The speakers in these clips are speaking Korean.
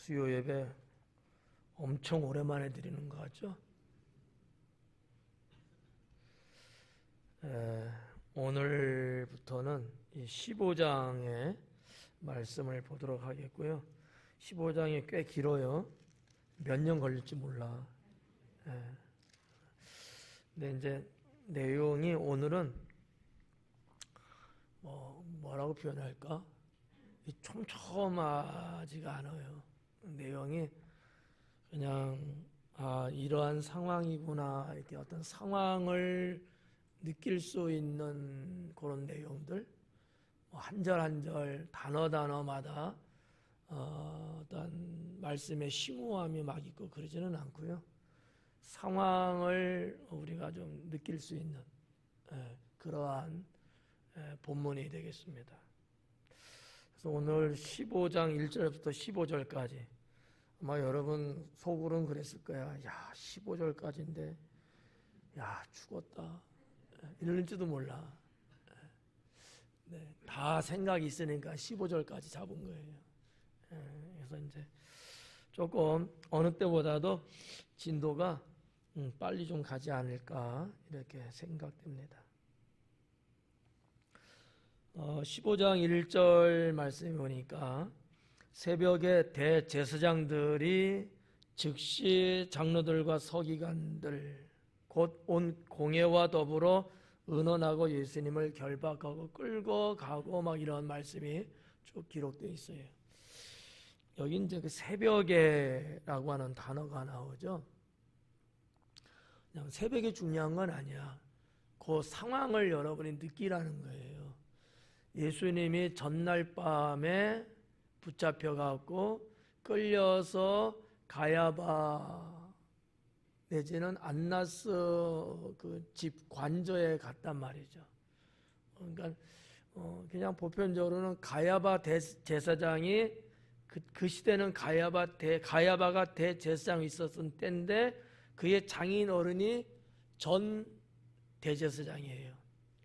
수요 예배 엄청 오랜만에 드리는 것 같죠? 오늘부터는 이 15장의 말씀을 보도록 하겠고요. 15장이 꽤 길어요. 몇 년 걸릴지 몰라. 근데 이제 내용이 오늘은 뭐라고 표현할까? 촘촘하지가 않아요. 내용이 그냥 이러한 상황이구나, 이렇게 어떤 상황을 느낄 수 있는 그런 내용들, 한 절 한 절 단어마다 어떤 말씀의 심오함이 막 있고 그러지는 않고요. 상황을 우리가 좀 느낄 수 있는 그러한 본문이 되겠습니다. 그래서 오늘 15장 1절부터 15절까지 아마 여러분 속으로는 그랬을 거야. 야, 15절까지인데 야, 죽었다 이럴지도 몰라. 다 생각이 있으니까 15절까지 잡은 거예요. 그래서 이제 조금 어느 때보다도 진도가 빨리 좀 가지 않을까 이렇게 생각됩니다. 15장 1절 말씀에 보니까 새벽에 대제사장들이 즉시 장로들과 서기관들 곧 온 공회와 더불어 의논하고 예수님을 결박하고 끌고 가고 막 이런 말씀이 쭉 기록되어 있어요. 여기 이제 그 새벽에라고 하는 단어가 나오죠. 그냥 새벽이 중요한 건 아니야. 그 상황을 여러분이 느끼라는 거예요. 예수님이 전날 밤에 붙잡혀갖고 끌려서 가야바 내지는 안나스 그 집 관저에 갔단 말이죠. 그러니까 그냥 보편적으로는 가야바 제사장이 그 시대는 가야바가 대제사장이 있었던 때인데 그의 장인 어른이 전 대제사장이에요.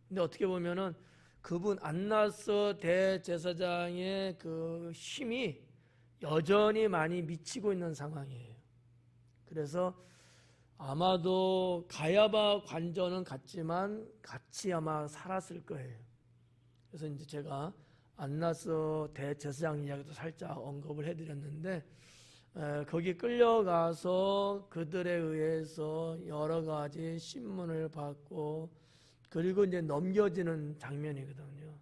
근데 어떻게 보면은 그분 안나스 대제사장의 그 힘이 여전히 많이 미치고 있는 상황이에요. 그래서 아마도 가야바 관저는 같지만 같이 아마 살았을 거예요. 그래서 이제 제가 안나스 대제사장 이야기도 살짝 언급을 해드렸는데 거기 끌려가서 그들에 의해서 여러 가지 신문을 받고 그리고 이제 넘겨지는 장면이거든요.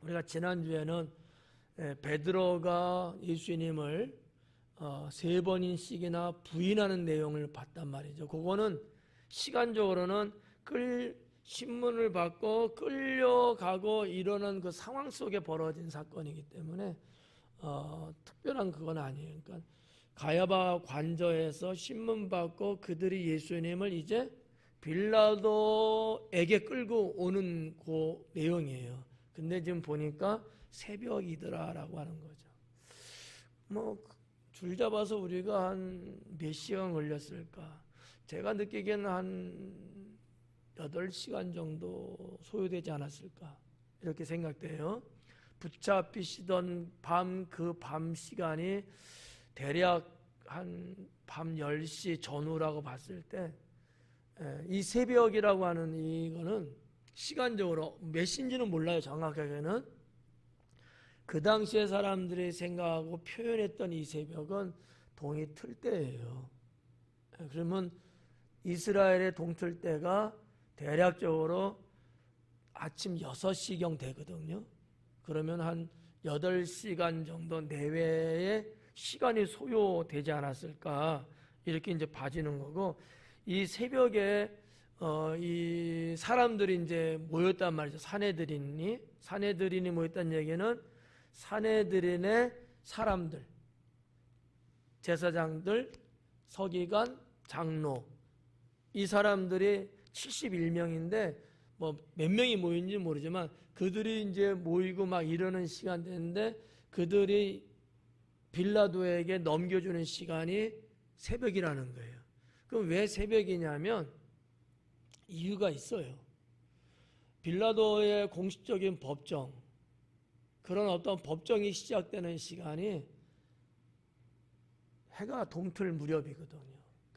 우리가 지난주에는 베드로가 예수님을 3번씩이나 부인하는 내용을 봤단 말이죠. 그거는 시간적으로는 신문을 받고 끌려가고 이러는 그 상황 속에 벌어진 사건이기 때문에 특별한 그건 아니에요. 그러니까 가야바 관저에서 신문 받고 그들이 예수님을 이제 빌라도에게 끌고 오는 그 내용이에요. 근데 지금 보니까 새벽이더라라고 하는 거죠. 줄 잡아서 우리가 한 몇 시간 걸렸을까? 제가 느끼기에는 한 8시간 정도 소요되지 않았을까? 이렇게 생각돼요. 붙잡히시던 그 밤 시간이 대략 한 밤 10시 전후라고 봤을 때 이 새벽이라고 하는 이거는 시간적으로 몇 시인지는 몰라요. 정확하게는. 그 당시에 사람들이 생각하고 표현했던 이 새벽은 동이 틀 때예요. 그러면 이스라엘의 동틀 때가 대략적으로 아침 6시경 되거든요. 그러면 한 8시간 정도 내외의 시간이 소요되지 않았을까 이렇게 이제 봐지는 거고, 이 새벽에 이 사람들이 이제 모였단 말이죠. 사내들인이 모였다는 얘기는 사내들인의 사람들, 제사장들, 서기관, 장로, 이 사람들이 71명인데 몇 명이 모인지 모르지만 그들이 이제 모이고 막 이러는 시간 되는데 그들이 빌라도에게 넘겨주는 시간이 새벽이라는 거예요. 그럼 왜 새벽이냐면 이유가 있어요. 빌라도의 공식적인 법정, 그런 어떤 법정이 시작되는 시간이 해가 동틀 무렵이거든요.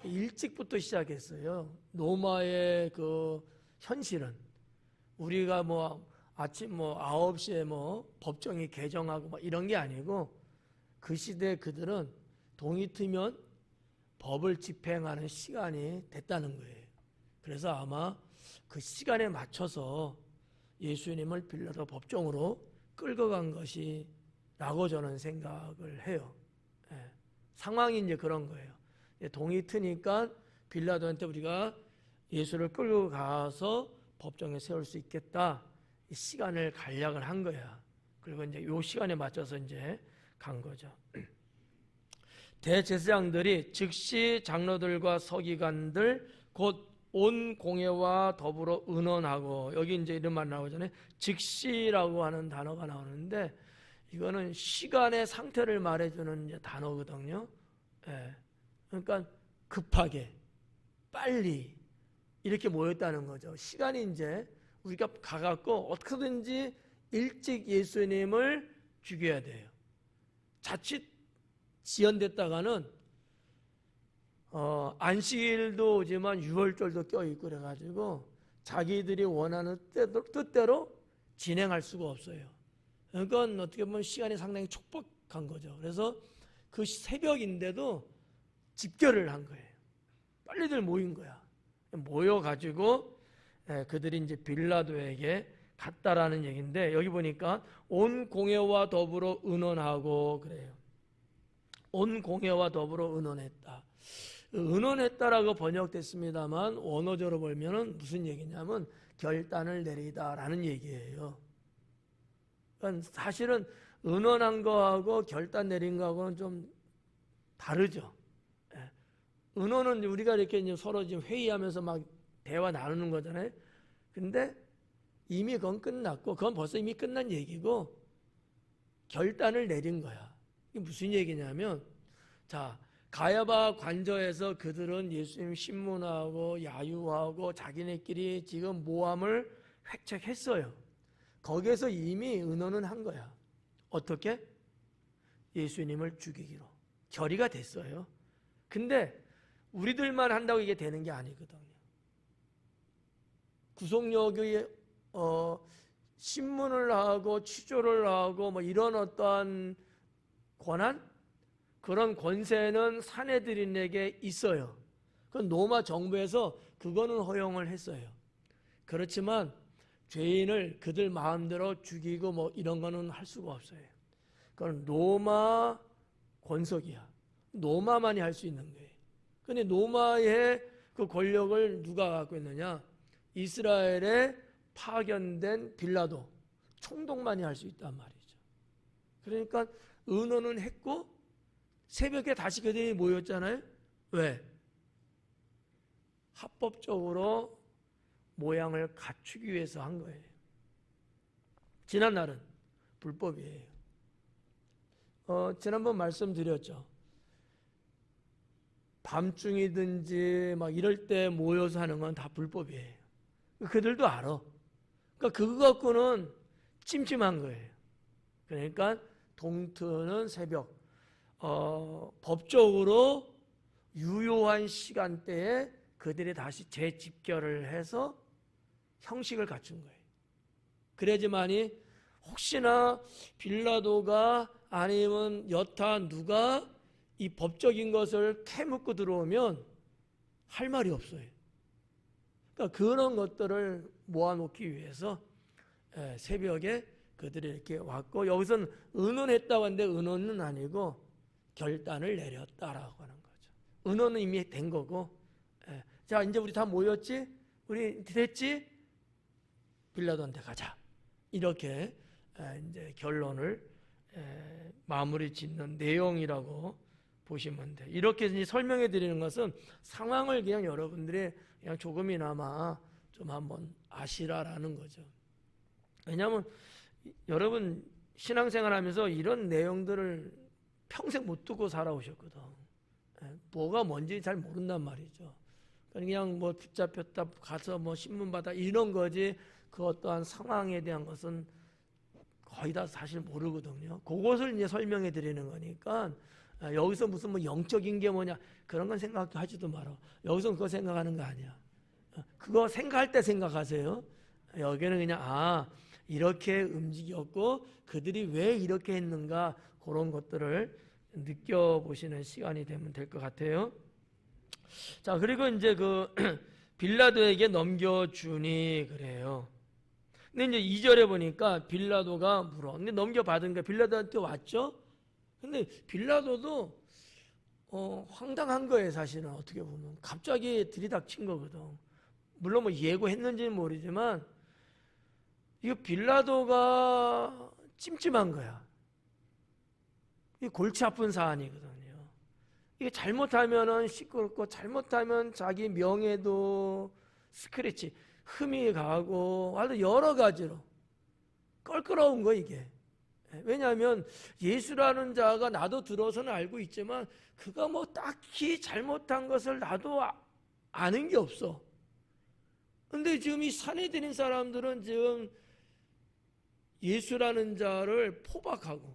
일찍부터 시작했어요. 로마의 그 현실은 우리가 뭐 아침 뭐 9시에 뭐 법정이 개정하고 뭐 이런 게 아니고 그 시대 그들은 동이 트면 법을 집행하는 시간이 됐다는 거예요. 그래서 아마 그 시간에 맞춰서 예수님을 빌라도 법정으로 끌고 간 것이라고 저는 생각을 해요. 예. 상황이 이제 그런 거예요. 동이 트니까 빌라도한테 우리가 예수를 끌고 가서 법정에 세울 수 있겠다. 시간을 간략을 한 거야. 그리고 이제 요 시간에 맞춰서 이제 간 거죠. 대제사장들이 즉시 장로들과 서기관들 곧 온 공회와 더불어 의논하고, 여기 이제 이런 말 나오잖아요. 즉시라고 하는 단어가 나오는데 이거는 시간의 상태를 말해주는 이제 단어거든요. 예. 그러니까 급하게 빨리 이렇게 모였다는 거죠. 시간이 이제 우리가 가갖고 어떻게든지 일찍 예수님을 죽여야 돼요. 자칫 지연됐다가는 안식일도 오지만 유월절도 껴있고 그래가지고 자기들이 원하는 뜻대로 진행할 수가 없어요. 그러니까 어떻게 보면 시간이 상당히 촉박한 거죠. 그래서 그 새벽인데도 집결을 한 거예요. 빨리들 모인 거야. 모여가지고 그들이 이제 빌라도에게 갔다라는 얘기인데, 여기 보니까 온 공회와 더불어 의논하고 그래요. 온 공회와 더불어 의논했다. 의논했다라고 번역됐습니다만 원어적으로 보면은 무슨 얘기냐면 결단을 내리다라는 얘기예요. 그러니까 사실은 의논한 거하고 결단 내린 거하고는 좀 다르죠. 의논은 우리가 이렇게 이제 서로 지금 회의하면서 막 대화 나누는 거잖아요. 근데 이미 그건 끝났고, 그건 벌써 이미 끝난 얘기고, 결단을 내린 거야. 이게 무슨 얘기냐면, 자, 가야바 관저에서 그들은 예수님 신문하고 야유하고 자기네끼리 지금 모함을 획책했어요. 거기에서 이미 의논은 한 거야. 어떻게? 예수님을 죽이기로. 결의가 됐어요. 근데 우리들만 한다고 이게 되는 게 아니거든요. 구속력이 신문을 하고 취조를 하고 뭐 이런 어떠한 권한, 그런 권세는 사내들인에게 있어요. 그건 로마 정부에서 그거는 허용을 했어요. 그렇지만 죄인을 그들 마음대로 죽이고 뭐 이런 거는 할 수가 없어요. 그건 로마 권속이야. 로마만이 할 수 있는 거예요. 근데 로마의 그 권력을 누가 갖고 있느냐? 이스라엘에 파견된 빌라도 총독만이 할 수 있단 말이죠. 그러니까 의논은 했고 새벽에 다시 그들이 모였잖아요. 왜? 합법적으로 모양을 갖추기 위해서 한 거예요. 지난 날은 불법이에요. 지난번 말씀드렸죠. 밤중이든지 막 이럴 때 모여서 하는 건 다 불법이에요. 그들도 알아. 그러니까 그거 갖고는 찜찜한 거예요. 그러니까 동트는 새벽, 법적으로 유효한 시간대에 그들이 다시 재집결을 해서 형식을 갖춘 거예요. 그래야지만이 혹시나 빌라도가 아니면 여타 누가 이 법적인 것을 캐묻고 들어오면 할 말이 없어요. 그러니까 그런 것들을 모아놓기 위해서 새벽에 그들이 이렇게 왔고, 여기서는 의논했다고 하는데 의논은 아니고 결단을 내렸다라고 하는 거죠. 의논은 이미 된 거고, 자 이제 우리 다 모였지? 우리 됐지? 빌라도한테 가자. 이렇게 이제 결론을 마무리 짓는 내용이라고 보시면 돼요. 이렇게 이제 설명해 드리는 것은 상황을 그냥 여러분들이 그냥 조금이나마 좀 한번 아시라라는 거죠. 왜냐하면 여러분 신앙생활 하면서 이런 내용들을 평생 못 듣고 살아오셨거든. 뭐가 뭔지 잘 모른단 말이죠. 그냥 뭐 붙잡혔다 가서 뭐 신문 받아 이런 거지, 그 어떠한 상황에 대한 것은 거의 다 사실 모르거든요. 그것을 이제 설명해 드리는 거니까 여기서 무슨 뭐 영적인 게 뭐냐 그런 건 생각하지도 마라. 여기서 그거 생각하는 거 아니야. 그거 생각할 때 생각하세요. 여기는 그냥 이렇게 움직였고 그들이 왜 이렇게 했는가 그런 것들을 느껴보시는 시간이 되면 될 것 같아요. 자, 그리고 이제 그 빌라도에게 넘겨주니 그래요. 근데 이제 2절에 보니까 빌라도가 물어. 근데 넘겨받은 게 빌라도한테 왔죠? 근데 빌라도도 황당한 거예요, 사실은. 어떻게 보면 갑자기 들이닥친 거거든. 물론 뭐 예고했는지는 모르지만 이거 빌라도가 찜찜한 거야. 이 골치 아픈 사안이거든요. 이게 잘못하면은 시끄럽고 잘못하면 자기 명예도 스크래치, 흠이 가고 아주 여러 가지로 껄끄러운 거 이게. 왜냐하면 예수라는 자가 나도 들어서는 알고 있지만 그가 뭐 딱히 잘못한 것을 나도 아는 게 없어. 근데 지금 이 산헤드린 사람들은 지금 예수라는 자를 포박하고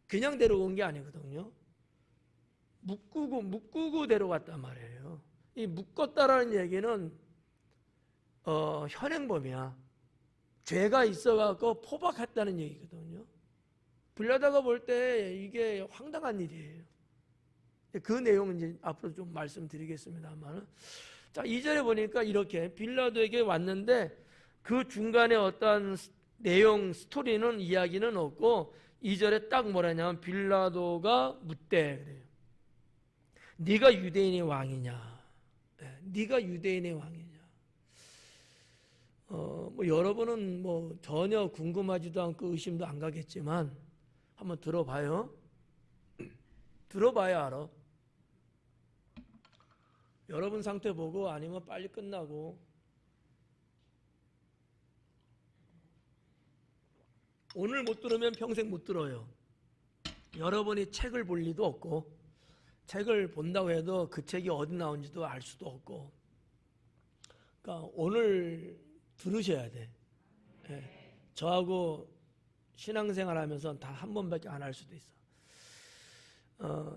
그냥 데려온 게 아니거든요. 묶고 데려갔단 말이에요. 이 묶었다라는 얘기는 현행범이야. 죄가 있어갖고 포박했다는 얘기거든요. 빌라도가 볼 때 이게 황당한 일이에요. 그 내용은 이제 앞으로 좀 말씀드리겠습니다만, 자 2절에 보니까 이렇게 빌라도에게 왔는데 그 중간에 어떤 내용 스토리는 이야기는 없고 2절에 딱 뭐라냐면 빌라도가 묻대 그래요. 네가 유대인의 왕이냐? 네가 유대인의 왕이냐? 뭐 여러분은 뭐 전혀 궁금하지도 않고 의심도 안 가겠지만 한번 들어봐요. 들어봐야 알아. 여러분 상태 보고 아니면 빨리 끝나고 오늘 못 들으면 평생 못 들어요. 여러분이 책을 볼 리도 없고 책을 본다고 해도 그 책이 어디 나온지도 알 수도 없고 그러니까 오늘 들으셔야 돼. 저하고 신앙생활 하면서 다 한 번밖에 안 할 수도 있어.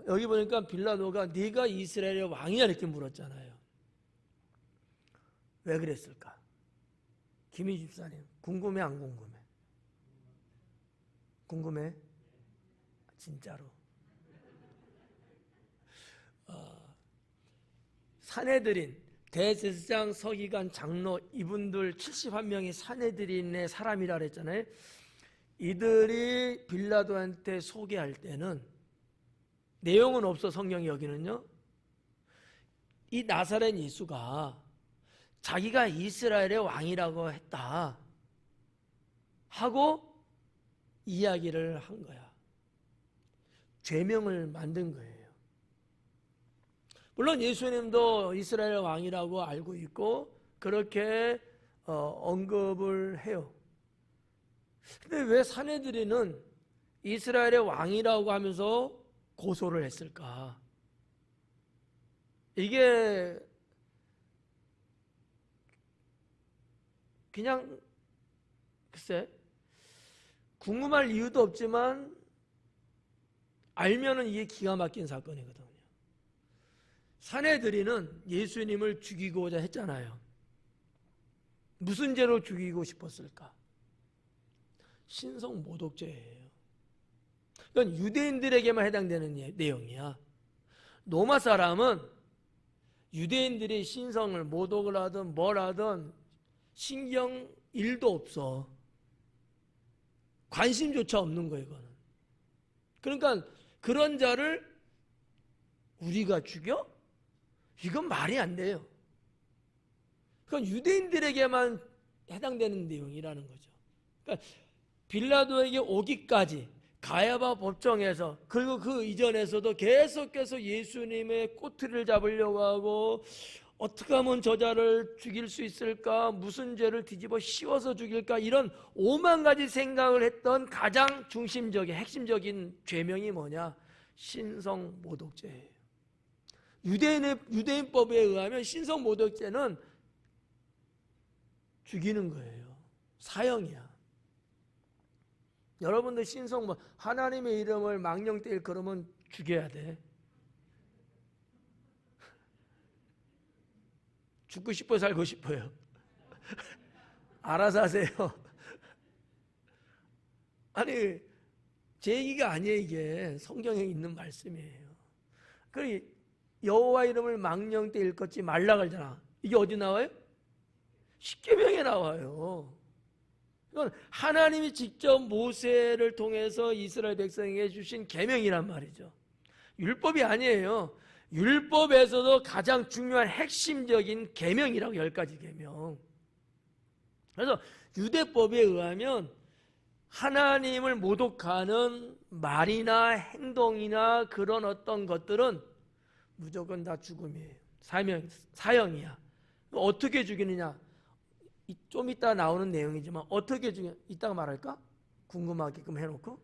여기 보니까 빌라도가 네가 이스라엘의 왕이야 이렇게 물었잖아요. 왜 그랬을까? 김희 집사님 궁금해 안 궁금해? 궁금해? 진짜로. 산헤드린 대제사장 서기관 장로 이분들 71명이 산헤드린의 사람이라 그랬잖아요. 이들이 빌라도한테 소개할 때는 내용은 없어. 성경이 여기는요 이 나사렛 예수가 자기가 이스라엘의 왕이라고 했다 하고 이야기를 한 거야. 죄명을 만든 거예요. 물론 예수님도 이스라엘 왕이라고 알고 있고 그렇게 언급을 해요. 근데 왜 산헤드린은 이스라엘의 왕이라고 하면서 고소를 했을까? 이게 그냥 글쎄 궁금할 이유도 없지만 알면은 이게 기가 막힌 사건이거든요. 산헤드린은 예수님을 죽이고자 했잖아요. 무슨 죄로 죽이고 싶었을까? 신성 모독죄예요. 이건 유대인들에게만 해당되는 내용이야. 로마 사람은 유대인들이 신성을 모독을 하든 뭘 하든 신경 1도 없어. 관심조차 없는 거예요, 이거는. 그러니까 그런 자를 우리가 죽여? 이건 말이 안 돼요. 그건 유대인들에게만 해당되는 내용이라는 거죠. 그러니까 빌라도에게 오기까지 가야바 법정에서 그리고 그 이전에서도 계속해서 예수님의 꼬투리를 잡으려고 하고 어떻게 하면 저자를 죽일 수 있을까? 무슨 죄를 뒤집어 씌워서 죽일까? 이런 5만 가지 생각을 했던 가장 중심적인 핵심적인 죄명이 뭐냐? 신성 모독죄예요. 유대인법에 의하면 신성 모독죄는 죽이는 거예요. 사형이야. 여러분들 신성 하나님의 이름을 망령되일 그러면 죽여야 돼. 죽고 싶어요, 살고 싶어요? 알아서 하세요. 아니, 제 얘기가 아니에요. 이게 성경에 있는 말씀이에요. 그래, 여호와 이름을 망령 때 일컫지 말라 그러잖아. 이게 어디 나와요? 십계명에 나와요. 이건 하나님이 직접 모세를 통해서 이스라엘 백성에게 주신 계명이란 말이죠. 율법이 아니에요. 율법에서도 가장 중요한 핵심적인 계명이라고 10가지 계명. 그래서 유대법에 의하면 하나님을 모독하는 말이나 행동이나 그런 어떤 것들은 무조건 다 죽음이에요. 사형이야. 어떻게 죽이느냐? 좀 이따 나오는 내용이지만 어떻게 죽여? 이따가 말할까? 궁금하게끔 해놓고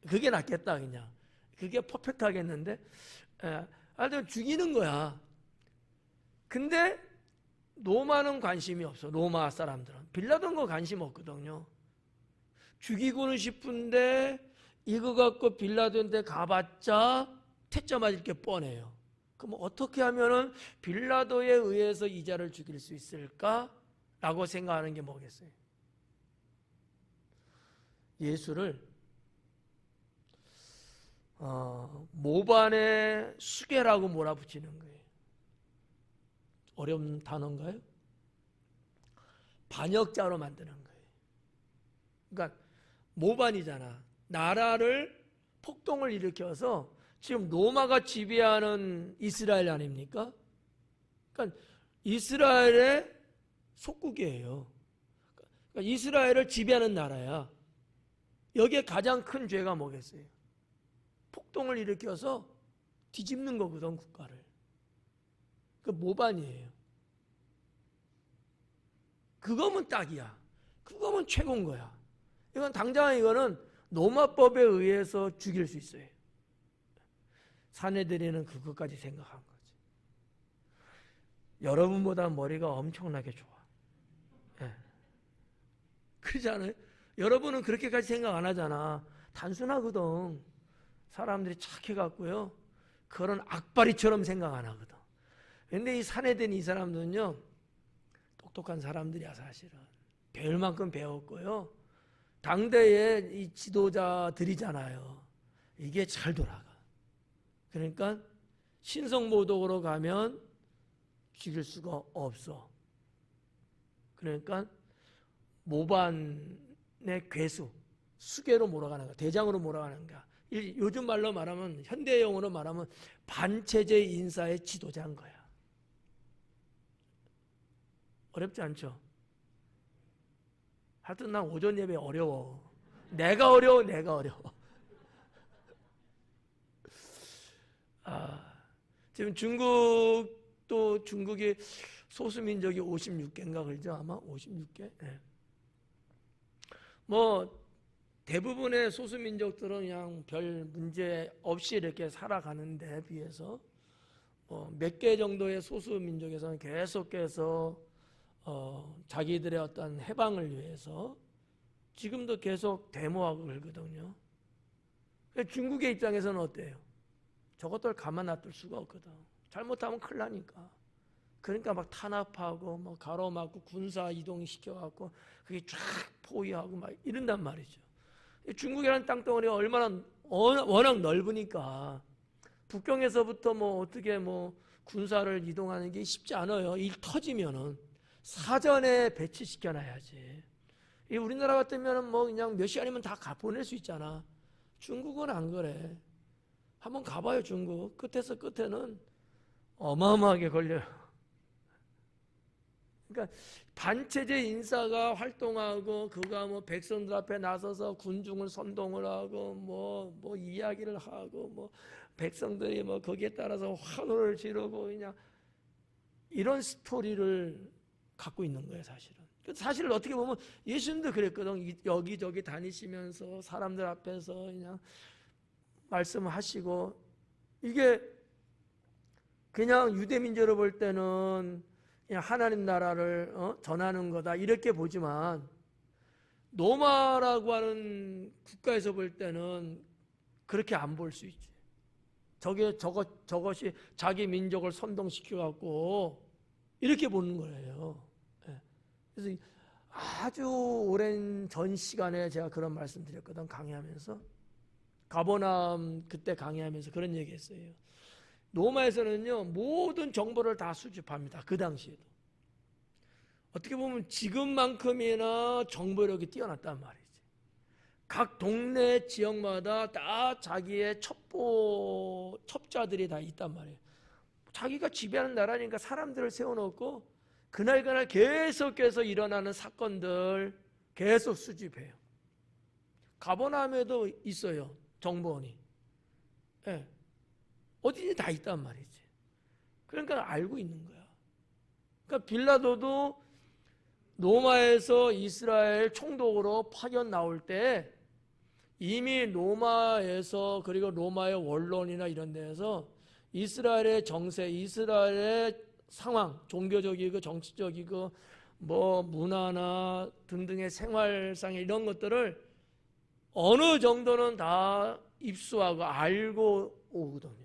그게 낫겠다 그냥. 그게 퍼펙트하겠는데? 하여튼 죽이는 거야. 근데 로마는 관심이 없어. 로마 사람들은 빌라도는 거 관심 없거든요. 죽이고는 싶은데 이거 갖고 빌라도한테 가봤자 퇴짜 맞을 게 뻔해요. 그럼 어떻게 하면은 빌라도에 의해서 이자를 죽일 수 있을까라고 생각하는 게 뭐겠어요? 예수를 모반의 수계라고 몰아붙이는 거예요. 어려운 단어인가요? 반역자로 만드는 거예요. 그러니까 모반이잖아. 나라를 폭동을 일으켜서 지금 로마가 지배하는 이스라엘 아닙니까? 그러니까 이스라엘의 속국이에요. 그러니까 이스라엘을 지배하는 나라야. 여기에 가장 큰 죄가 뭐겠어요? 폭동을 일으켜서 뒤집는 거거든, 국가를. 그 모반이에요. 그거면 딱이야. 그거면 최고인 거야. 이건 당장 이거는 로마법에 의해서 죽일 수 있어요. 사내들이는 그것까지 생각한 거지. 여러분보다 머리가 엄청나게 좋아. 네. 그러지 않아요? 여러분은 그렇게까지 생각 안 하잖아. 단순하거든. 사람들이 착해갖고요. 그런 악바리처럼 생각 안 하거든. 근데 이 사내된 이 사람들은요, 똑똑한 사람들이야, 사실은. 배울 만큼 배웠고요. 당대의 이 지도자들이잖아요. 이게 잘 돌아가. 그러니까 신성모독으로 가면 죽일 수가 없어. 그러니까 모반의 괴수, 수계로 몰아가는 거야. 대장으로 몰아가는 거야. 요즘 말로 말하면, 현대용어로 말하면 반체제 인사의 지도자인 거야. 어렵지 않죠? 하여튼 난 오전 예배 어려워. 내가 어려워. 지금 중국이 소수민족이 56개인가 그러죠? 아마 56개? 네. 뭐 대부분의 소수민족들은 그냥 별 문제 없이 이렇게 살아가는데 비해서 몇 개 정도의 소수민족에서는 계속해서 자기들의 어떤 해방을 위해서 지금도 계속 데모하고 그러거든요. 중국의 입장에서는 어때요? 저것들 가만 놔둘 수가 없거든. 잘못하면 큰일 나니까. 그러니까 막 탄압하고 막 가로막고 군사 이동시켜갖고 그게 쫙 포위하고 막 이런단 말이죠. 중국이라는 땅덩어리가 얼마나 워낙 넓으니까 북경에서부터 뭐 어떻게 뭐 군사를 이동하는 게 쉽지 않아요. 일 터지면은 사전에 배치시켜놔야지. 우리나라 같으면은 뭐 그냥 몇 시간이면 다 보낼 수 있잖아. 중국은 안 그래. 한번 가봐요. 중국 끝에서 끝에는 어마어마하게 걸려요. 그러니까 반체제 인사가 활동하고 그가 뭐 백성들 앞에 나서서 군중을 선동을 하고 뭐 이야기를 하고 뭐 백성들이 뭐 거기에 따라서 환호를 지르고 그냥 이런 스토리를 갖고 있는 거예요, 사실은. 사실 어떻게 보면 예수님도 그랬거든. 여기저기 다니시면서 사람들 앞에서 그냥 말씀하시고, 이게 그냥 유대민족으로 볼 때는 그냥 하나님 나라를 전하는 거다 이렇게 보지만 로마라고 하는 국가에서 볼 때는 그렇게 안 볼 수 있지. 저것이 자기 민족을 선동시켜 갖고 이렇게 보는 거예요. 예. 그래서 아주 오랜 전 시간에 제가 그런 말씀 드렸거든, 강의하면서. 가버나움 그때 강의하면서 그런 얘기 했어요. 로마에서는요, 모든 정보를 다 수집합니다. 그 당시에도. 어떻게 보면 지금만큼이나 정보력이 뛰어났단 말이지. 각 동네 지역마다 다 자기의 첩자들이 다 있단 말이에요. 자기가 지배하는 나라니까 사람들을 세워놓고 그날 계속해서 일어나는 사건들 계속 수집해요. 가버나움에도 있어요, 정보원이. 예. 어디든지 다 있단 말이지. 그러니까 알고 있는 거야. 그러니까 빌라도도 로마에서 이스라엘 총독으로 파견 나올 때 이미 로마에서, 그리고 로마의 원론이나 이런 데에서 이스라엘의 정세, 이스라엘의 상황, 종교적이고 정치적이고 뭐 문화나 등등의 생활상의 이런 것들을 어느 정도는 다 입수하고 알고 오거든요.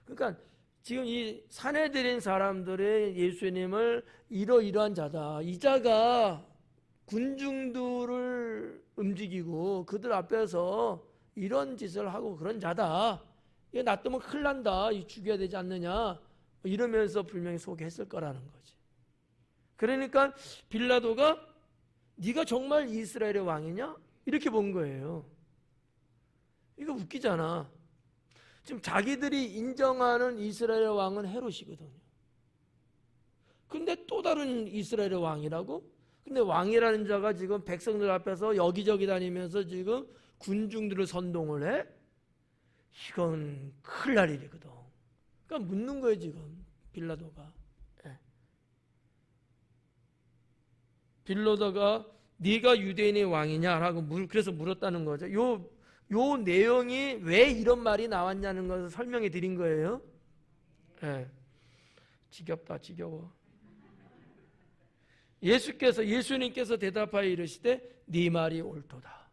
그러니까 지금 이 산헤드린 사람들이 예수님을 이러이러한 자다, 이 자가 군중들을 움직이고 그들 앞에서 이런 짓을 하고 그런 자다, 이거 놔두면 큰일 난다, 이 죽여야 되지 않느냐, 이러면서 분명히 소개했을 거라는 거지. 그러니까 빌라도가 네가 정말 이스라엘의 왕이냐? 이렇게 본 거예요. 이거 웃기잖아. 지금 자기들이 인정하는 이스라엘의 왕은 헤롯이거든요. 근데 또 다른 이스라엘의 왕이라고? 근데 왕이라는 자가 지금 백성들 앞에서 여기저기 다니면서 지금 군중들을 선동을 해? 이건 큰일 날 일이거든. 그러니까 묻는 거예요, 지금 빌라도가. 빌라도가 네가 유대인의 왕이냐라고 그래서 물었다는 거죠. 요 내용이 왜 이런 말이 나왔냐는 것을 설명해 드린 거예요. 지겹다, 지겨워. 예수님께서 대답하여 이르시되 네 말이 옳도다.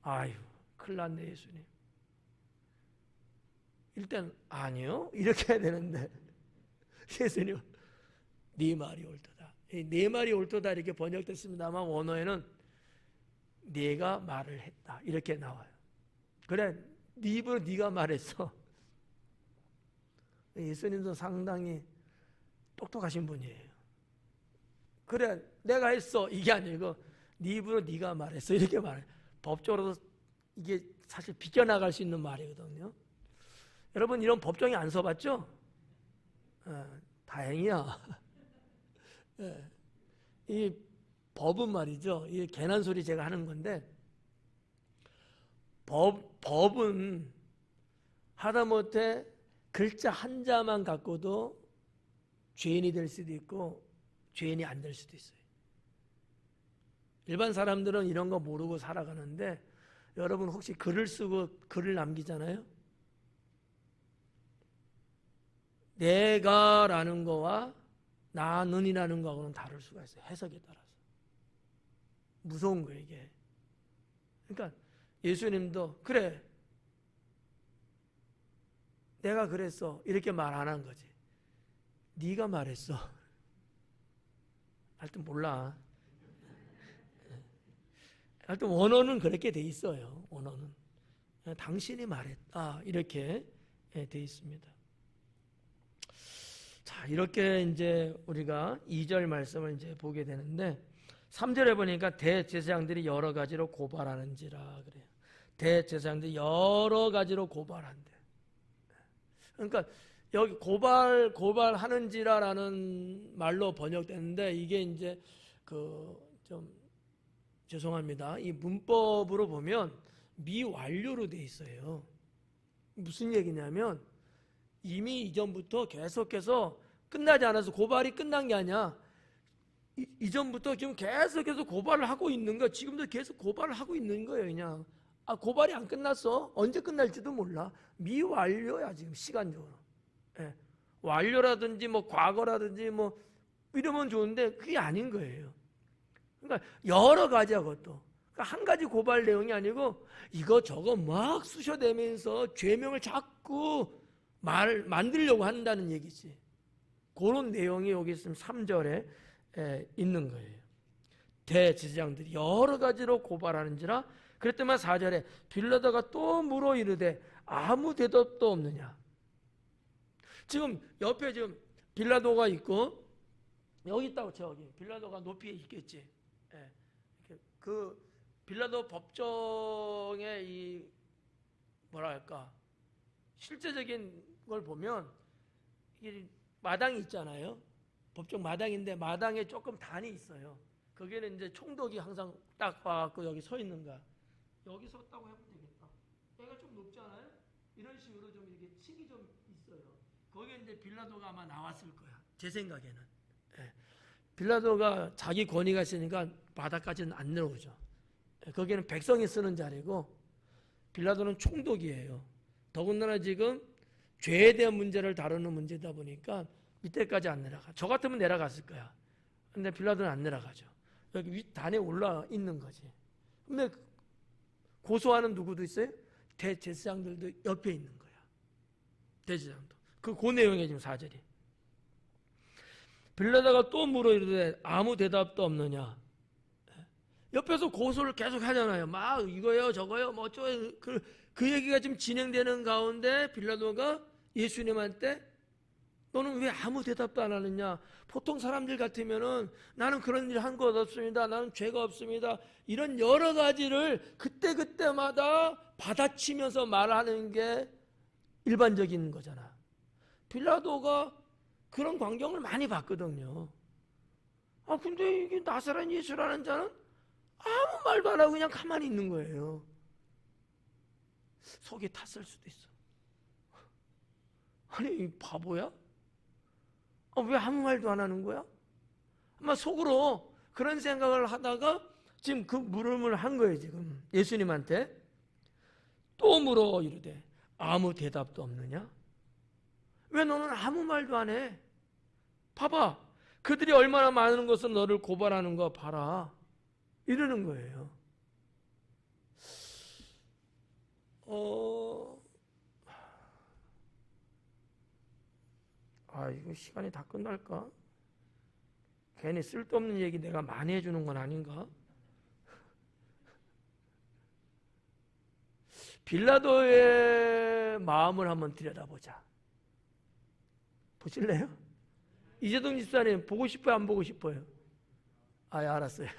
아유, 큰일 났네, 예수님. 일단 아니요, 이렇게 해야 되는데 예수님 네 말이 옳도다. 네 말이 옳도다 이렇게 번역됐습니다만 원어에는 네가 말을 했다 이렇게 나와요. 그래, 네 입으로 네가 말했어. 예수님도 상당히 똑똑하신 분이에요. 그래, 내가 했어 이게 아니고 네 입으로 네가 말했어 이렇게 말해요. 법적으로도 이게 사실 비껴나갈 수 있는 말이거든요. 여러분, 이런 법정에 안 서봤죠? 다행이야. 이 법은 말이죠, 이 괜한 소리 제가 하는 건데, 법은 하다못해 글자 한자만 갖고도 죄인이 될 수도 있고 죄인이 안 될 수도 있어요. 일반 사람들은 이런 거 모르고 살아가는데, 여러분 혹시 글을 쓰고 글을 남기잖아요. 내가라는 거와 나는이라는 거하고는 다를 수가 있어요. 해석에 따라서. 무서운 거예요, 이게. 그러니까 예수님도 그래, 내가 그랬어 이렇게 말 안 한 거지. 네가 말했어. 하여튼 몰라. 하여튼 원어는 그렇게 돼 있어요. 원어는 당신이 말했다 이렇게 돼 있습니다. 자, 이렇게 이제 우리가 2절 말씀을 이제 보게 되는데, 3절에 보니까 대제사장들이 여러 가지로 고발하는지라 그래요. 대제사장들이 여러 가지로 고발한대. 그러니까 여기 고발하는지라라는 말로 번역됐는데, 이게 이제 좀 죄송합니다. 이 문법으로 보면 미완료로 돼 있어요. 무슨 얘기냐면 이미 이전부터 계속해서 끝나지 않아서 고발이 끝난 게 아니야. 이전부터 지금 계속해서 고발을 하고 있는 거야. 지금도 계속 고발을 하고 있는 거예요. 그냥 고발이 안 끝났어. 언제 끝날지도 몰라. 미완료야 지금 시간적으로. 완료라든지 뭐 과거라든지 뭐 이러면 좋은데 그게 아닌 거예요. 그러니까 여러 가지야 그것도. 그러니까 한 가지 고발 내용이 아니고 이거저거 막 쑤셔대면서 죄명을 자꾸 만들려고 한다는 얘기지. 그런 내용이 여기 있으면 3절에 있는 거예요. 대제사장들이 여러 가지로 고발하는지라 그랬더만 4절에 빌라도가 또 물어 이르되 아무 대답도 없느냐. 지금 옆에 지금 빌라도가 있고 여기 있다고 쳐. 여기 빌라도가 높이에 있겠지. 그 빌라도 법정의 이 뭐랄까 실제적인 걸 보면 이 마당이 있잖아요. 법정 마당인데 마당에 조금 단이 있어요. 거기는 이제 총독이 항상 딱 와갖고 여기 서 있는 거야. 여기 섰다고 해보면 되겠다. 여기가 좀 높잖아요. 이런 식으로 좀 이렇게 층이 좀 있어요. 거기에 이제 빌라도가 아마 나왔을 거야. 제 생각에는. 빌라도가 자기 권위가 있으니까 바닥까지는 안 내려오죠. 거기는 백성이 쓰는 자리고 빌라도는 총독이에요. 더군다나 지금 죄에 대한 문제를 다루는 문제다 보니까 밑에까지 안 내려가. 저 같으면 내려갔을 거야. 근데 빌라도는 안 내려가죠. 여기 윗 단에 올라 있는 거지. 근데 고소하는 누구도 있어요? 대제사장들도 옆에 있는 거야. 대제사장도. 그 내용이 지금 4절이. 빌라도가 또 물어 이르되 아무 대답도 없느냐. 옆에서 고소를 계속 하잖아요. 막 이거요 저거요 뭐 어쩌고 그 얘기가 지금 진행되는 가운데 빌라도가 예수님한테 너는 왜 아무 대답도 안 하느냐. 보통 사람들 같으면은 나는 그런 일 한 것 없습니다. 나는 죄가 없습니다. 이런 여러 가지를 그때마다 받아치면서 말하는 게 일반적인 거잖아. 빌라도가 그런 광경을 많이 봤거든요. 근데 이게 나사렛 예수라는 자는 아무 말도 안 하고 그냥 가만히 있는 거예요. 속이 탔을 수도 있어. 아니 바보야? 왜 아무 말도 안 하는 거야? 아마 속으로 그런 생각을 하다가 지금 그 물음을 한 거예요. 지금 예수님한테 또 물어 이르되 아무 대답도 없느냐? 왜 너는 아무 말도 안 해? 봐봐, 그들이 얼마나 많은 것을 너를 고발하는 거 봐라. 이러는 거예요. 이거 시간이 다 끝날까? 괜히 쓸데없는 얘기 내가 많이 해주는 건 아닌가? 빌라도의 마음을 한번 들여다보자. 보실래요? 이재동 집사님 보고 싶어요? 안 보고 싶어요? 알았어요.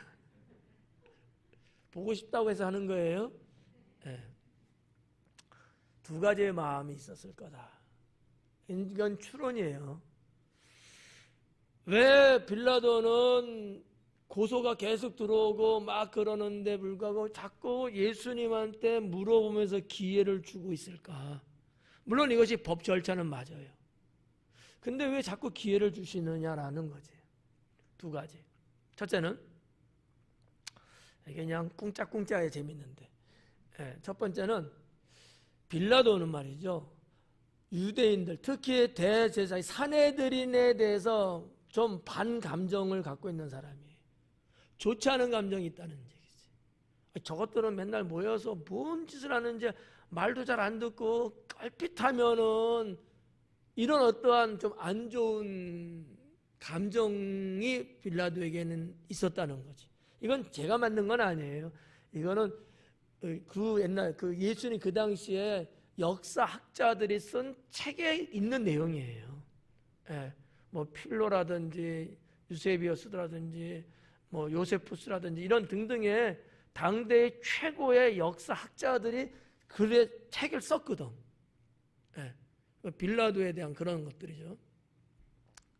보고 싶다고 해서 하는 거예요? 네. 두 가지의 마음이 있었을 거다. 이건 추론이에요. 왜 빌라도는 고소가 계속 들어오고 막 그러는데 불구하고 자꾸 예수님한테 물어보면서 기회를 주고 있을까? 물론 이것이 법 절차는 맞아요. 근데 왜 자꾸 기회를 주시느냐라는 거지. 두 가지. 첫째는 이게 그냥 꿍짝꿍짝에 재밌는데, 첫 번째는 빌라도는 말이죠. 유대인들, 특히 대제사장 사내들인에 대해서 좀 반감정을 갖고 있는 사람이에요. 좋지 않은 감정이 있다는 얘기지. 저것들은 맨날 모여서 뭔 짓을 하는지 말도 잘 안 듣고 껄핏하면은 이런 어떠한 좀 안 좋은 감정이 빌라도에게는 있었다는 거지. 이건 제가 만든 건 아니에요. 이거는 그 옛날 그 예수님 그 당시에 역사학자들이 쓴 책에 있는 내용이에요. 뭐 필로라든지 유세비어스라든지 뭐 요세푸스라든지 이런 등등의 당대의 최고의 역사학자들이 글의 책을 썼거든. 빌라도에 대한 그런 것들이죠.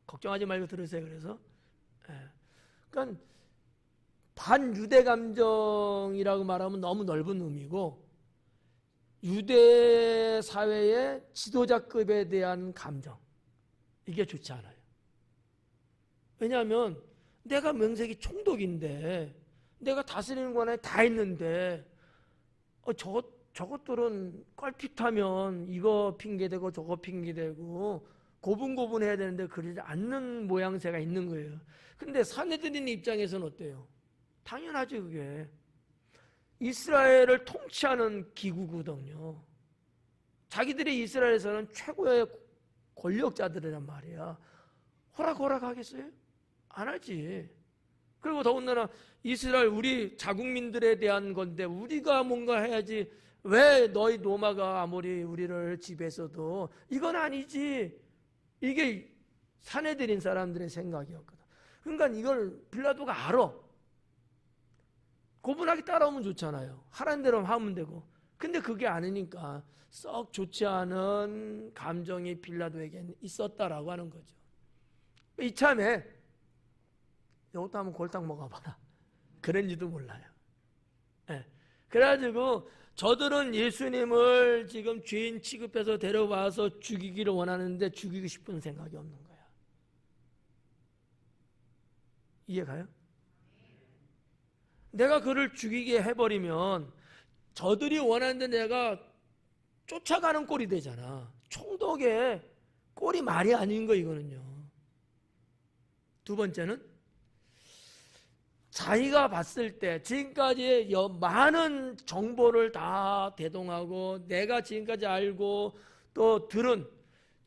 걱정하지 말고 들으세요. 그래서 그러니까 반유대 감정이라고 말하면 너무 넓은 의미고 유대 사회의 지도자급에 대한 감정, 이게 좋지 않아요. 왜냐하면 내가 명색이 총독인데 내가 다스리는 권한이 다 있는데 저것들은 껄핏하면 이거 핑계대고 저거 핑계대고 고분고분해야 되는데 그러지 않는 모양새가 있는 거예요. 근데 사내들인 입장에서는 어때요? 당연하지. 그게 이스라엘을 통치하는 기구거든요. 자기들이 이스라엘에서는 최고의 권력자들이란 말이야. 허락하겠어요? 안 하지. 그리고 더군다나 이스라엘 우리 자국민들에 대한 건데 우리가 뭔가 해야지. 왜 너희 노마가 아무리 우리를 지배해서도 이건 아니지. 이게 사내들인 사람들의 생각이었거든. 그러니까 이걸 빌라도가 알아. 고분하게 따라오면 좋잖아요. 하라는 대로 하면 되고. 근데 그게 아니니까 썩 좋지 않은 감정이 빌라도에게는 있었다라고 하는 거죠. 이참에 이것도 한번 골탕 먹어봐라. 그런지도 몰라요. 네. 그래가지고 저들은 예수님을 지금 죄인 취급해서 데려와서 죽이기를 원하는데 죽이고 싶은 생각이 없는 거야. 이해가요? 내가 그를 죽이게 해버리면 저들이 원하는데 내가 쫓아가는 꼴이 되잖아. 총독의 꼴이 말이 아닌 거 이거는요. 두 번째는 자기가 봤을 때 지금까지 많은 정보를 다 대동하고 내가 지금까지 알고 또 들은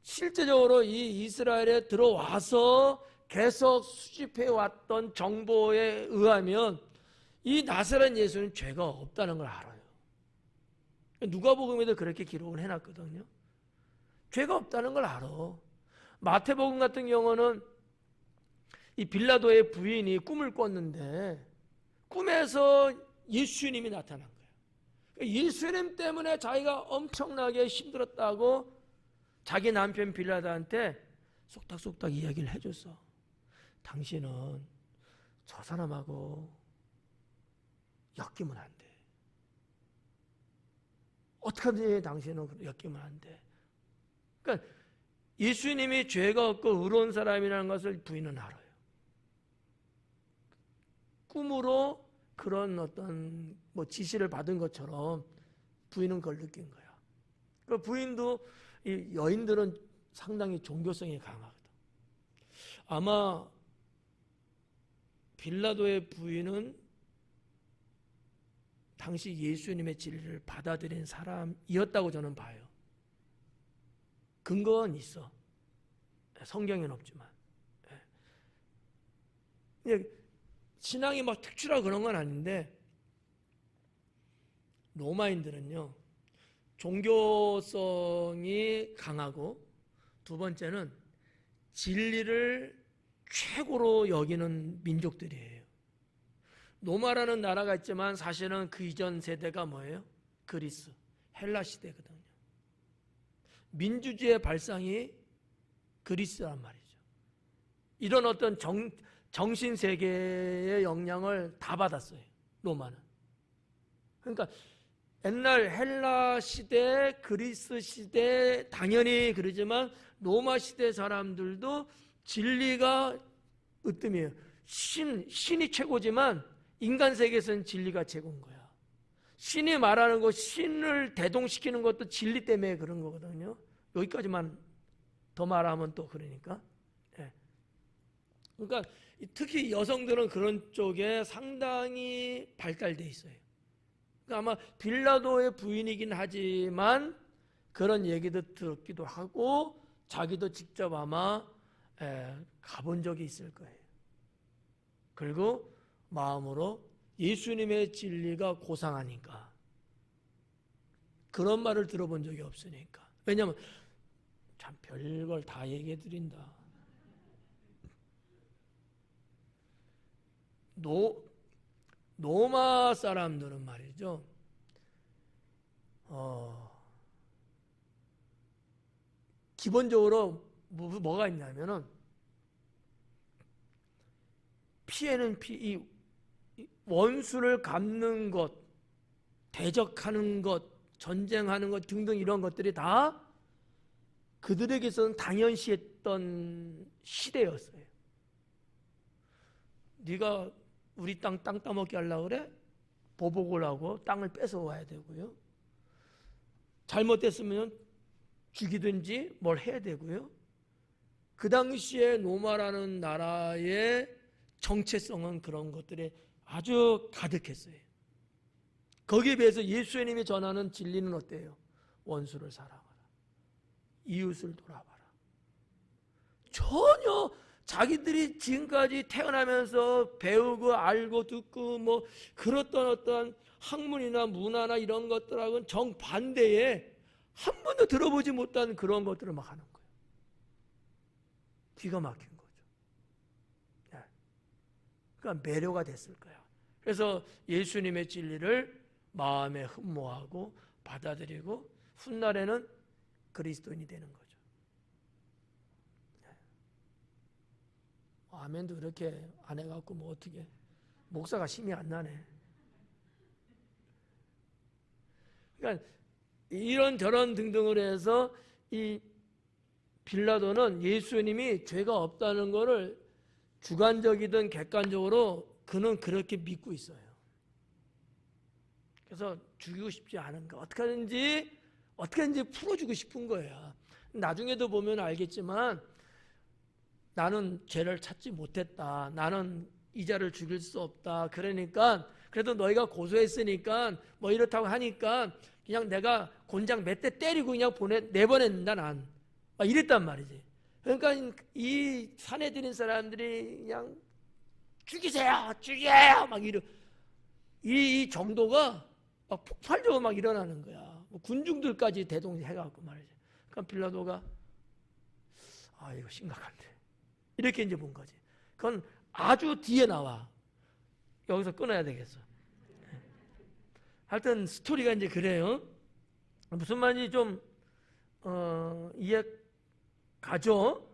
실제적으로 이 이스라엘에 들어와서 계속 수집해 왔던 정보에 의하면 이 나사렛 예수는 죄가 없다는 걸 알아요. 누가복음에도 그렇게 기록을 해놨거든요. 죄가 없다는 걸 알아. 마태복음 같은 경우는 이 빌라도의 부인이 꿈을 꿨는데 꿈에서 예수님이 나타난 거예요. 예수님 때문에 자기가 엄청나게 힘들었다고 자기 남편 빌라도한테 속닥속닥 이야기를 해줬어. 당신은 저 사람하고 엮이면 안 돼. 어떻게든지 당신은 엮이면 안 돼. 그러니까 예수님이 죄가 없고 의로운 사람이라는 것을 부인은 알아요. 꿈으로 그런 어떤 지시를 받은 것처럼 부인은 그걸 느낀 거야. 그 부인도 이 여인들은 상당히 종교성이 강하거든. 아마 빌라도의 부인은 당시 예수님의 진리를 받아들인 사람이었다고 저는 봐요. 근거는 있어. 성경에는 없지만. 신앙이 막 특출하고 그런 건 아닌데 로마인들은요. 종교성이 강하고 두 번째는 진리를 최고로 여기는 민족들이에요. 로마라는 나라가 있지만 사실은 그 이전 세대가 뭐예요? 그리스, 헬라 시대거든요. 민주주의의 발상이 그리스란 말이죠. 이런 어떤 정신세계의 영향을 다 받았어요. 로마는. 그러니까 옛날 헬라 시대, 그리스 시대 당연히 그러지만 로마 시대 사람들도 진리가 으뜸이에요. 신이 최고지만 인간 세계에서는 진리가 최고인 거야. 신이 말하는 거, 신을 대동시키는 것도 진리 때문에 그런 거거든요. 여기까지만 더 말하면 또 그러니까. 그러니까 특히 여성들은 그런 쪽에 상당히 발달돼 있어요. 그러니까 아마 빌라도의 부인이긴 하지만 그런 얘기도 들었기도 하고 자기도 직접 아마 가본 적이 있을 거예요. 그리고 마음으로 예수님의 진리가 고상하니까 그런 말을 들어본 적이 없으니까. 왜냐하면 참 별걸 다 얘기해 드린다. 노마 사람들은 말이죠. 기본적으로 뭐가 있냐면은 피해는 이 원수를 갚는 것, 대적하는 것, 전쟁하는 것 등등 이런 것들이 다 그들에게서는 당연시했던 시대였어요. 네가 우리 땅 따먹게 하려고 그래? 보복을 하고 땅을 뺏어와야 되고요. 잘못됐으면 죽이든지 뭘 해야 되고요. 그 당시에 로마라는 나라의 정체성은 그런 것들에 아주 가득했어요. 거기에 비해서 예수님이 전하는 진리는 어때요? 원수를 사랑하라, 이웃을 돌아봐라. 전혀 자기들이 지금까지 태어나면서 배우고 알고 듣고 뭐 그렇던 어떤 학문이나 문화나 이런 것들하고는 정반대에 한 번도 들어보지 못한 그런 것들을 막 하는 거예요. 기가 막힌 거죠. 네. 그러니까 매료가 됐을 거야. 그래서 예수님의 진리를 마음에 흠모하고 받아들이고 훗날에는 그리스도인이 되는 거죠. 네. 아멘도 그렇게 안 해갖고 뭐 어떻게 목사가 힘이 안 나네. 그러니까 이런저런 등등을 해서 이 빌라도는 예수님이 죄가 없다는 것을 주관적이든 객관적으로 그는 그렇게 믿고 있어요. 그래서 죽이고 싶지 않은 거 어떻게 하든지 풀어주고 싶은 거야. 나중에도 보면 알겠지만 나는 죄를 찾지 못했다. 나는 이자를 죽일 수 없다. 그러니까 그래도 너희가 고소했으니까 뭐 이렇다고 하니까 그냥 내가 곤장 몇 대 때리고 그냥 내보낸다 난. 막 이랬단 말이지. 그러니까 이 산에 들인 사람들이 그냥 죽이세요, 죽여요 막 이 정도가 막 폭발적으로 막 일어나는 거야. 뭐 군중들까지 대동해갖고 말이지. 그러니까 빌라도가 이거 심각한데 이렇게 이제 본 거지. 그건 아주 뒤에 나와. 여기서 끊어야 되겠어. 하여튼 스토리가 이제 그래요. 무슨 말인지 좀 이해 가죠?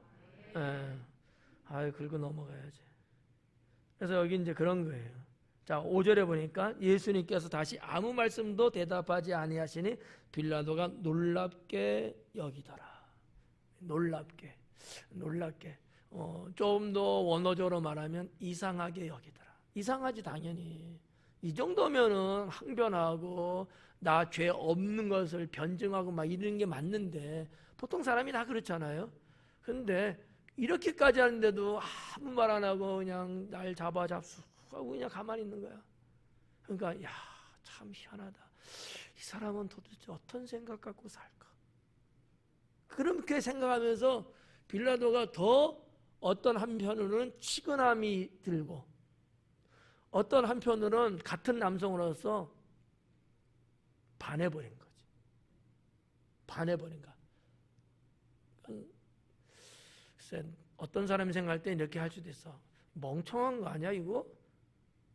긁고 넘어가야지. 그래서 여기 이제 그런 거예요. 자, 5절에 보니까 예수님께서 다시 아무 말씀도 대답하지 아니하시니 빌라도가 놀랍게 여기더라. 놀랍게. 좀 더 원어적으로 말하면 이상하게 여기더라. 이상하지 당연히. 이 정도면은 항변하고 나 죄 없는 것을 변증하고 막 이런 게 맞는데 보통 사람이 다 그렇잖아요. 근데 이렇게까지 하는데도 아무 말 안 하고 그냥 날 잡수하고 그냥 가만히 있는 거야. 그러니까 참 희한하다. 이 사람은 도대체 어떤 생각 갖고 살까? 그렇게 생각하면서 빌라도가 더 어떤 한편으로는 치근함이 들고 어떤 한편으로는 같은 남성으로서 반해버린 거지. 반해버린 거. 어떤 사람이 생각할 때 이렇게 할 수도 있어. 멍청한 거 아니야 이거?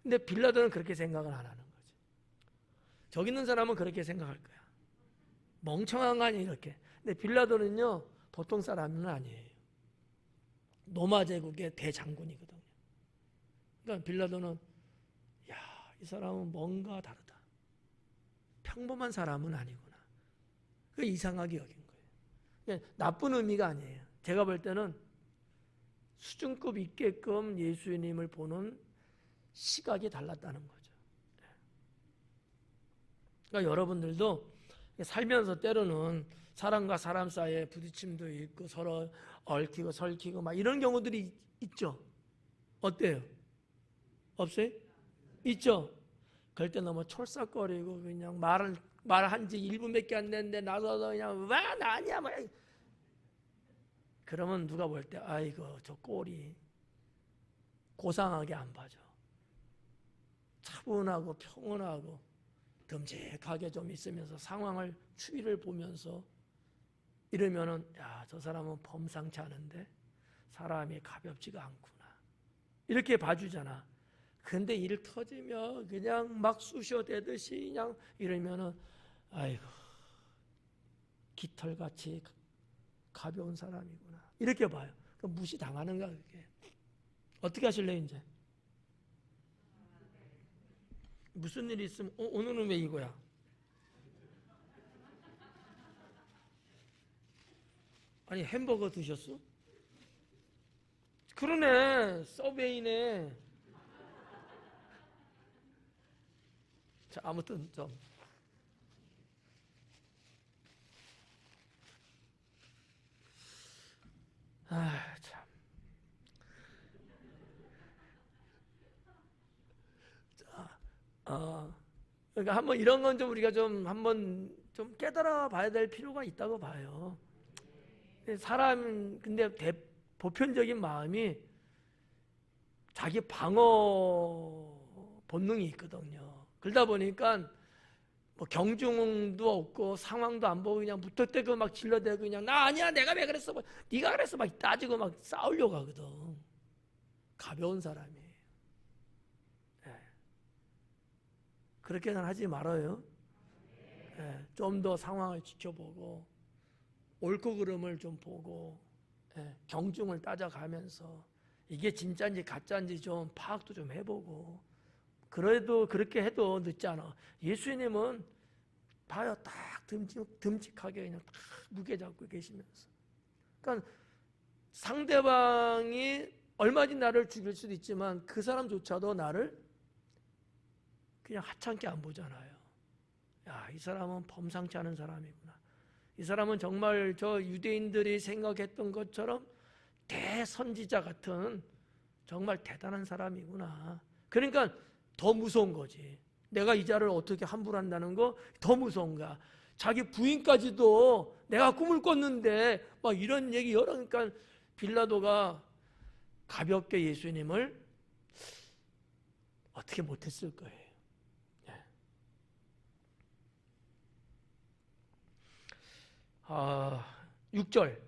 근데 빌라도는 그렇게 생각을 안 하는 거지. 저기 있는 사람은 그렇게 생각할 거야. 멍청한 거 아니야 이렇게. 근데 빌라도는요 보통 사람은 아니에요. 로마 제국의 대장군이거든요. 그러니까 빌라도는 이 사람은 뭔가 다르다. 평범한 사람은 아니구나. 그 이상하게 여긴 거예요. 나쁜 의미가 아니에요. 제가 볼 때는 수준급 있게끔 예수님을 보는 시각이 달랐다는 거죠. 그러니까 여러분들도 살면서 때로는 사람과 사람 사이에 부딪힘도 있고 서로 얽히고 설키고 막 이런 경우들이 있죠. 어때요? 없어요? 있죠. 그럴 때 너무 촐싹거리고 그냥 말한 지 1분밖에 안 됐는데 나서서 그냥 왜 나 아니야 막 그러면 누가 볼 때 아이고 저 꼴이 고상하게 안 봐줘. 차분하고 평온하고 듬직하게 좀 있으면서 상황을 추이를 보면서 이러면은 저 사람은 범상치 않은데 사람이 가볍지가 않구나 이렇게 봐주잖아. 근데 일 터지면 그냥 막 쑤셔대듯이 그냥 이러면은 아이고 깃털같이 가벼운 사람이구나 이렇게 봐요. 무시당하는 거야 그게. 어떻게 하실래요 이제? 무슨 일이 있으면 오늘은 왜 이거야? 아니 햄버거 드셨어? 그러네 서베이네. 자 아무튼 좀 참. 그러니까 한번 이런 건 좀 우리가 좀 한번 좀 깨달아 봐야 될 필요가 있다고 봐요. 사람 근데 보편적인 마음이 자기 방어 본능이 있거든요. 그러다 보니까 뭐 경중도 없고 상황도 안 보고 그냥 무턱대고 막 질러대고 그냥 나 아니야 내가 왜 그랬어 뭐, 네가 그랬어 막 따지고 막 싸우려고 하거든. 가벼운 사람이에요. 예. 그렇게는 하지 말아요. 예. 좀 더 상황을 지켜보고 옳고 그름을 좀 보고 예. 경중을 따져가면서 이게 진짜인지 가짜인지 좀 파악도 좀 해보고 그래도 그렇게 해도 늦지 않아. 예수님은 봐요. 딱 듬직하게 그냥 딱 무게 잡고 계시면서. 그러니까 상대방이 얼마든지 나를 죽일 수도 있지만 그 사람조차도 나를 그냥 하찮게 안 보잖아요. 야, 이 사람은 범상치 않은 사람이구나. 이 사람은 정말 저 유대인들이 생각했던 것처럼 대선지자 같은 정말 대단한 사람이구나. 그러니까 더 무서운 거지. 내가 이 자를 어떻게 함부로 한다는 거 더 무서운 거야. 자기 부인까지도 내가 꿈을 꿨는데 막 이런 얘기 여러니까 빌라도가 가볍게 예수님을 어떻게 못했을 거예요. 네. 6절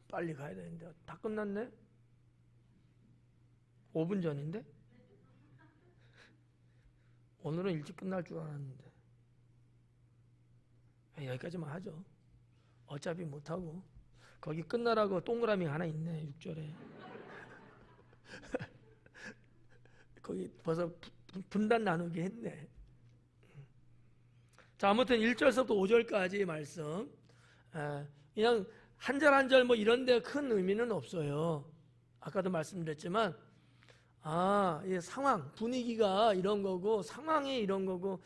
빨리 가야 되는데 다 끝났네. 5분 전인데 오늘은 일찍 끝날 줄 알았는데 여기까지만 하죠. 어차피 못하고 거기 끝나라고 동그라미 하나 있네. 6절에 거기 벌써 분단 나누기 했네. 자, 아무튼 1절서부터 5절까지 말씀 그냥 한 절 한 절 뭐 이런 데 큰 의미는 없어요. 아까도 말씀드렸지만 이 상황, 분위기가 이런 거고 상황이 이런 거고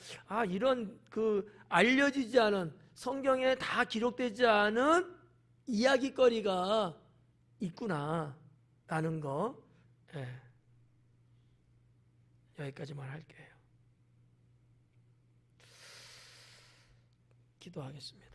이런 그 알려지지 않은 성경에 다 기록되지 않은 이야기거리가 있구나 라는 거 여기까지만 할게요. 기도하겠습니다.